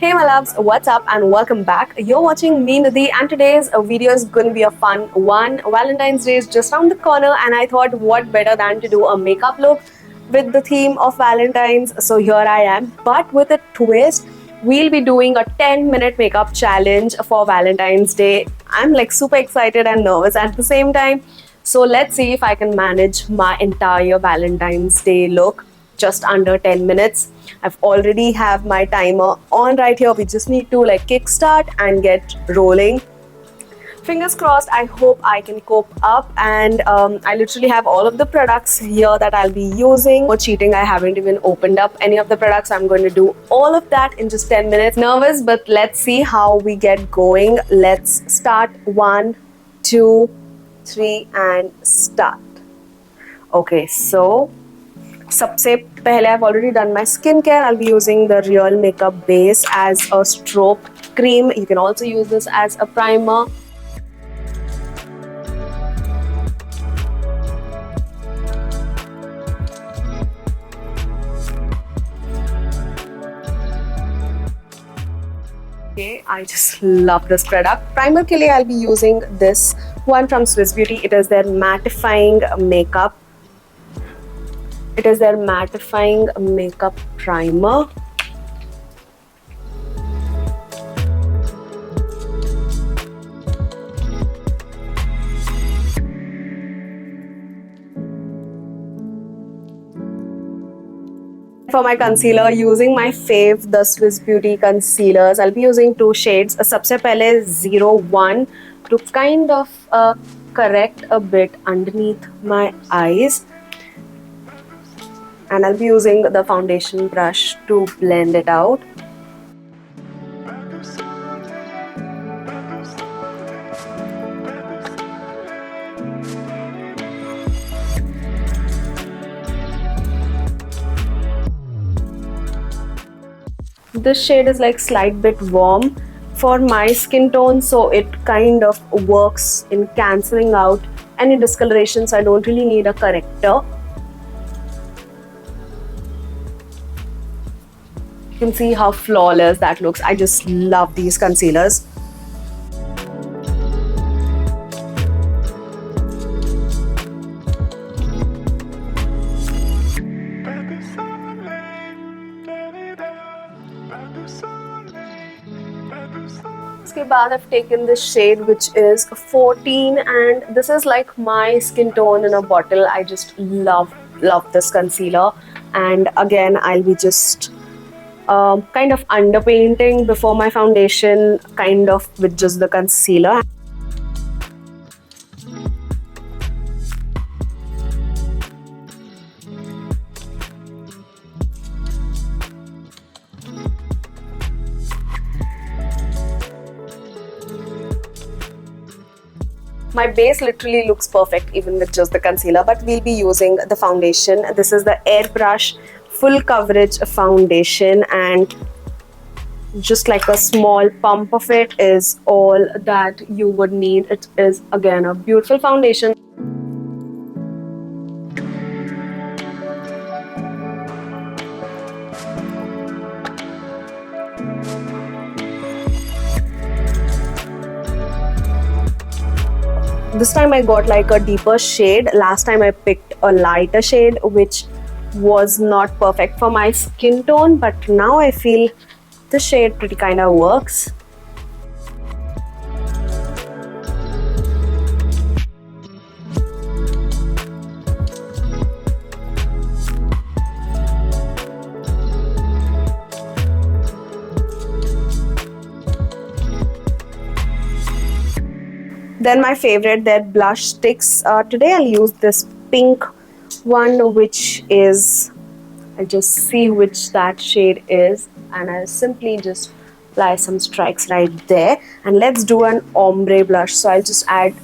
Hey my loves, what's up and welcome back. You're watching me Nidhi and today's video is going to be a fun one. Valentine's Day is just around the corner and I thought what better than to do a makeup look with the theme of Valentines. So here I am, but with a twist. We'll be doing a 10-minute makeup challenge for Valentine's Day. I'm like super excited and nervous at the same time. So let's see if I can manage my entire Valentine's Day look just under 10 minutes. I've already have my timer on right here. We just need to like kickstart and get rolling. Fingers crossed, I hope I can cope up, and I literally have all of the products here that I'll be using. For cheating, I haven't even opened up any of the products. I'm going to do all of that in just 10 minutes. Nervous, but let's see how we get going. Let's start. 1, 2, 3 and start. Okay, so सबसे पहले I've already done my skincare. I'll be using the Real Makeup Base as a strobe cream. You can also use this as a primer. Okay, I just love this product. Primer के लिए I'll be using this one from Swiss Beauty. It is their mattifying makeup. It is their mattifying makeup primer. For my concealer, using my fave, the Swiss Beauty concealers. I'll be using 2 shades. सबसे पहले 01 to kind of correct a bit underneath my eyes. And I'll be using the foundation brush to blend it out. This shade is like slight bit warm for my skin tone, so it kind of works in cancelling out any discoloration, so I don't really need a corrector. You can see how flawless that looks. I just love these concealers. उसके बाद I've taken this shade which is 14 and this is like my skin tone in a bottle. I just love this concealer, and again I'll be just kind of underpainting before my foundation, kind of with just the concealer. My base literally looks perfect even with just the concealer, but we'll be using the foundation. This is the Airbrush Full Coverage Foundation, and just like a small pump of it is all that you would need. It is again a beautiful foundation. This time I got like a deeper shade. Last time I picked a lighter shade which was not perfect for my skin tone, but now I feel the shade pretty kind of works. Then my favorite, their blush sticks. Today I'll use this pink one, which is, I'll just see which that shade is, and I'll simply just apply some strikes right there. And let's do an ombre blush. So I'll just add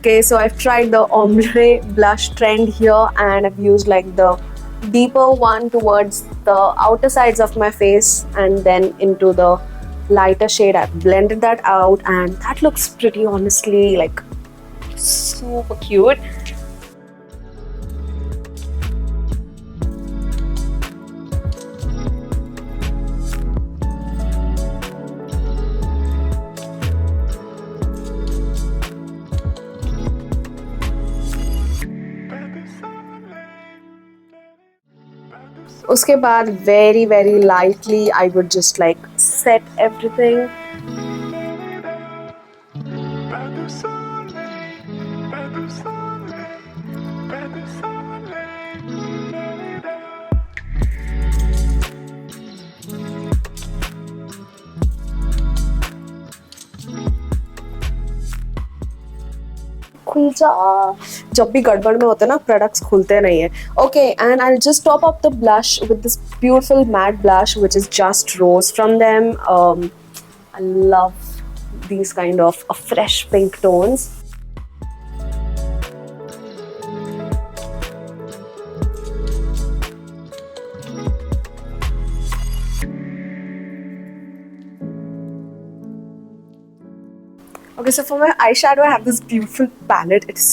Okay, so I've tried the ombre blush trend here and I've used like the deeper one towards the outer sides of my face and then into the lighter shade. I've blended that out and that looks pretty, honestly, like super cute. उसके बाद very lightly I would just like set everything. खुल जा, जब भी गड़बड़ में होते हैं ना प्रोडक्ट्स खुलते नहीं है. Okay, and I just top up the blush with this beautiful mat blush which is just rose from them. I love these kind of fresh pink tones. Okay, so for my eyeshadow, I have this beautiful palette. It's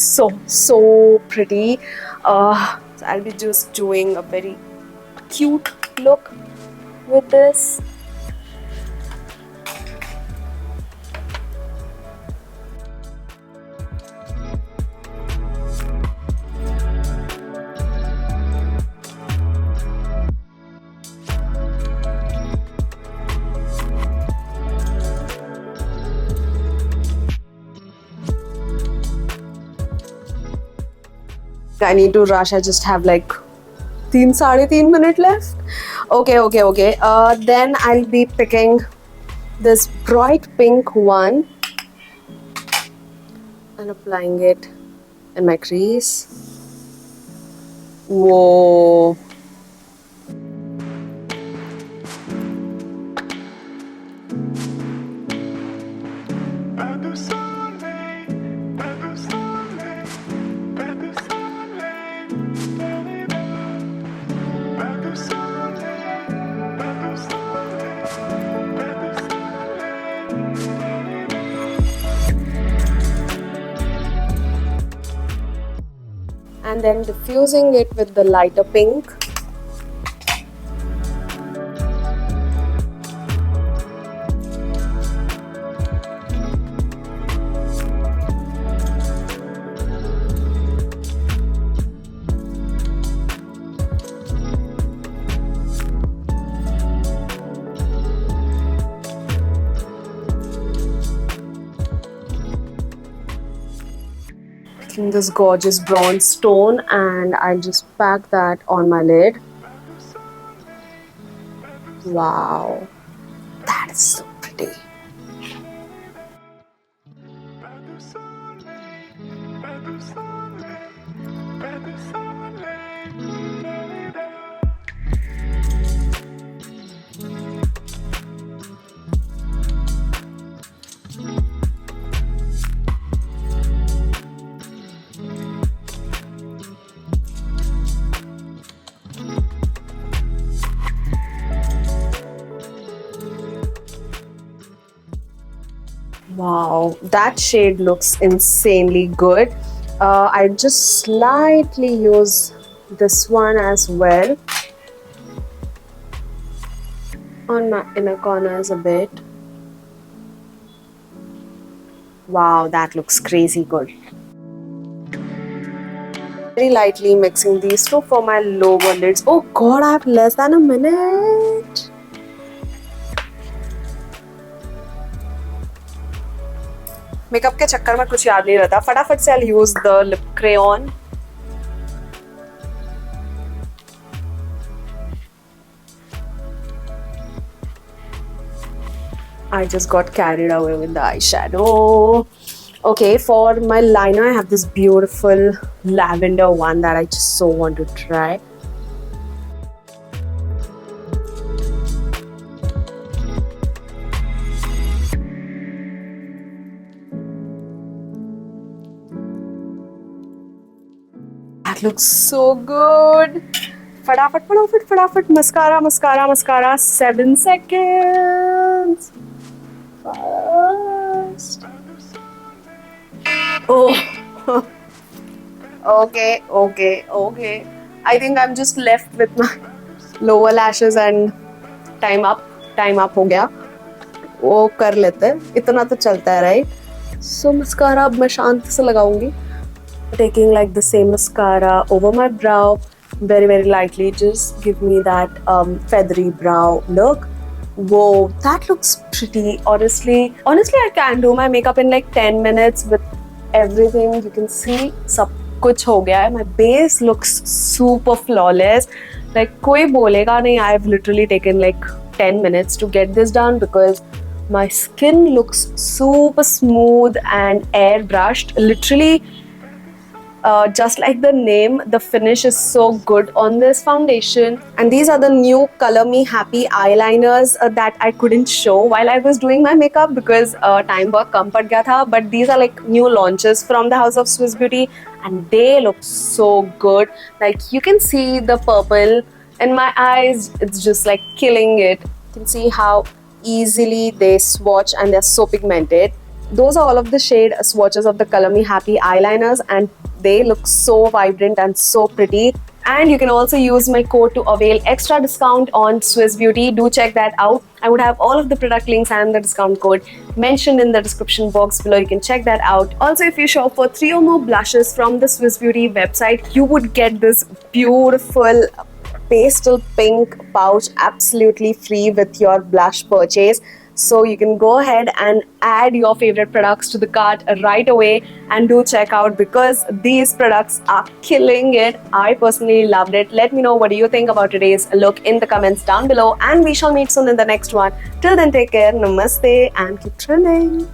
so pretty. So I'll be just doing a very cute look with this. I need to rush. I just have like 3.5 minutes left. Okay. Then I'll be picking this bright pink one and applying it in my crease. Whoa. And then diffusing it with the lighter pink. This gorgeous bronze stone, and I'll just pack that on my lid. Wow, that is so pretty. Wow, that shade looks insanely good. I just slightly use this one as well on my inner corners a bit. Wow, that looks crazy good. Very lightly mixing these two for my lower lids. Oh god, I have less than a minute. Makeup के चक्कर में कुछ याद नहीं रहता, फटाफट से I'll use the lip crayon. I just got carried away with the eyeshadow. Okay, for my liner, I have this beautiful lavender one that I just so want to try. That looks so good. Fadafat, fadafat, fadafat. Mascara, mascara, mascara. 7 seconds. Fast. Oh. Okay, okay, okay. I think I'm just left with my lower lashes and time up. Time up हो गया. वो कर लेते हैं. इतना तो चलता है, right? So mascara अब मैं शांत से लगाऊंगी. Taking like the same mascara over my brow, very lightly. Just give me that feathery brow look. Whoa, that looks pretty. Honestly, I can do my makeup in like 10 minutes with everything. You can see सब कुछ हो गया है. My base looks super flawless. Like कोई बोलेगा नहीं. I've literally taken like 10 minutes to get this done because my skin looks super smooth and airbrushed. Literally, just like the name, the finish is so good on this foundation. And these are the new Color Me Happy eyeliners that I couldn't show while I was doing my makeup because time बहुत कम पड़ गया था. But these are like new launches from the House of Swiss Beauty and they look so good. Like you can see the purple in my eyes. It's just like killing it. You can see how easily they swatch and they're so pigmented. Those are all of the shade swatches of the Color Me Happy eyeliners and they look so vibrant and so pretty. And you can also use my code to avail extra discount on Swiss Beauty. Do check that out. I would have all of the product links and the discount code mentioned in the description box below. You can check that out. Also, if you shop for 3 or more blushes from the Swiss Beauty website, you would get this beautiful pastel pink pouch absolutely free with your blush purchase. So you can go ahead and add your favorite products to the cart right away and do check out because these products are killing it. I personally loved it. Let me know what do you think about today's look in the comments down below and we shall meet soon in the next one. Till then, take care, namaste and keep trending.